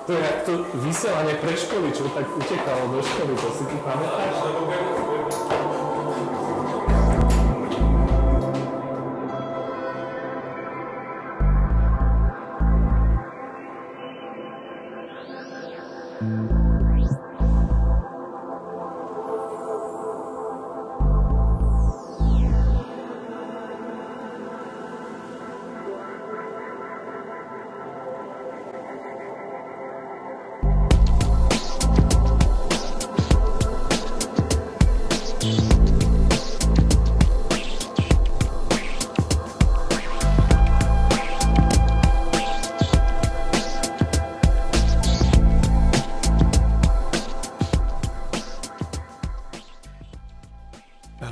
To je jak to vysielanie pre školy, čo tak utekalo do školy, to si ty pamätáš?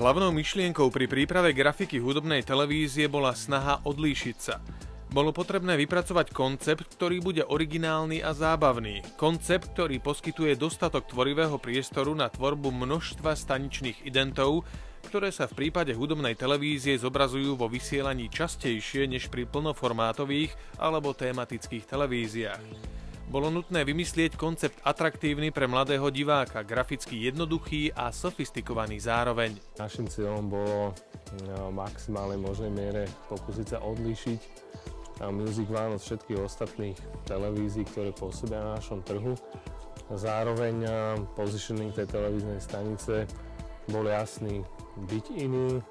Hlavnou myšlienkou pri príprave grafiky hudobnej televízie bola snaha odlíšiť sa. Bolo potrebné vypracovať koncept, ktorý bude originálny a zábavný. Koncept, ktorý poskytuje dostatok tvorivého priestoru na tvorbu množstva staničných identov, ktoré sa v prípade hudobnej televízie zobrazujú vo vysielaní častejšie než pri plnoformátových alebo tematických televíziách. Bolo nutné vymyslieť koncept atraktívny pre mladého diváka, graficky jednoduchý a sofistikovaný zároveň. Naším cieľom bolo v maximálnej možnej miere pokúsiť sa odlíšiť Music One od všetkých ostatných televízií, ktoré pôsobia na našom trhu. Zároveň positioning tej televíznej stanice bol jasný: byť iný,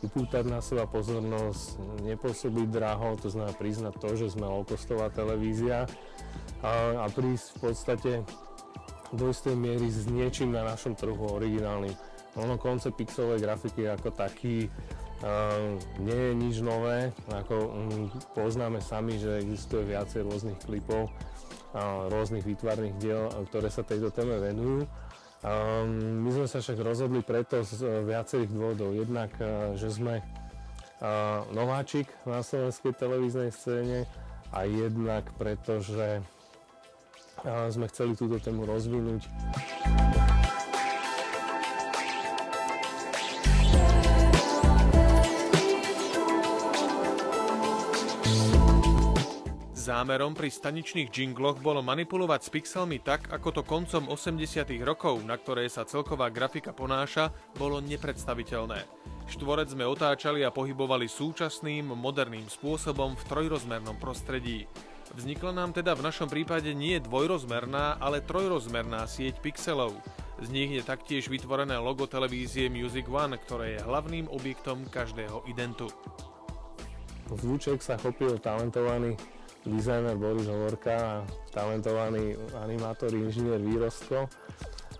upútať na seba pozornosť, nepôsobiť draho, to znamená priznať to, že sme low-costová televízia a prísť v podstate do istej miery s niečím na našom trhu originálnym. Ono koncept pixelovej grafiky ako taký nie je nič nové, ako poznáme sami, že existuje viacej rôznych klipov, rôznych výtvarných diel, ktoré sa tejto téme venujú. My sme sa však rozhodli preto z viacerých dôvodov. Jednak, že sme nováčik na slovenskej televíznej scéne a jednak preto, že sme chceli túto tému rozvinúť. Zámerom pri staničných džingloch bolo manipulovať s pixelmi tak, ako to koncom 80. rokov, na ktoré sa celková grafika ponáša, bolo nepredstaviteľné. Štvorec sme otáčali a pohybovali súčasným, moderným spôsobom v trojrozmernom prostredí. Vznikla nám teda v našom prípade nie dvojrozmerná, ale trojrozmerná sieť pixelov. Z nich je taktiež vytvorené logo televízie Music One, ktoré je hlavným objektom každého identu. Zvuček sa chopil talentovaný dizajner Boris Hovorka a talentovaný animátor inžinier Výrostko.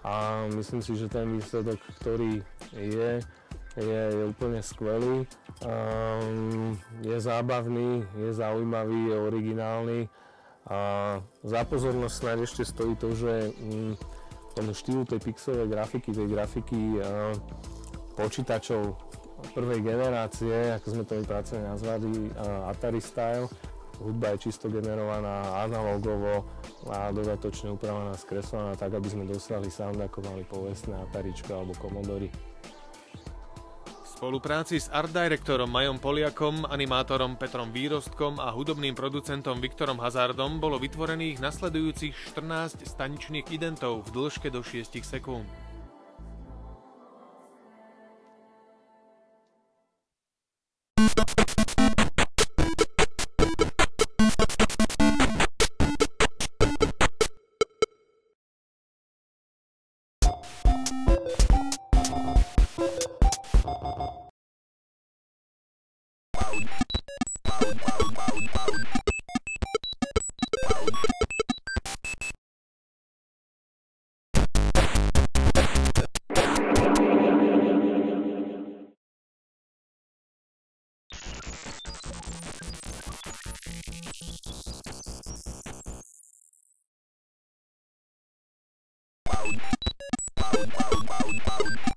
A myslím si, že ten výsledok, ktorý je úplne skvelý. Je zábavný, je zaujímavý, je originálny. A za pozornosť snáď ešte stojí to, že tomu štýlu tej pixelovej grafiky, tej grafiky počítačov prvej generácie, ako sme to my pracovne nazvali, Atari Style. Hudba je čisto generovaná analogovo a dodatočne upravená, skreslená tak, aby sme dosiahli sound, ako mali povestné Ataričko alebo Commodore. V spolupráci s art directorom Majom Poliakom, animátorom Petrom Výrostkom a hudobným producentom Viktorom Hazardom bolo vytvorených nasledujúcich 14 staničných identov v dĺžke do 6 sekúnd. Wow.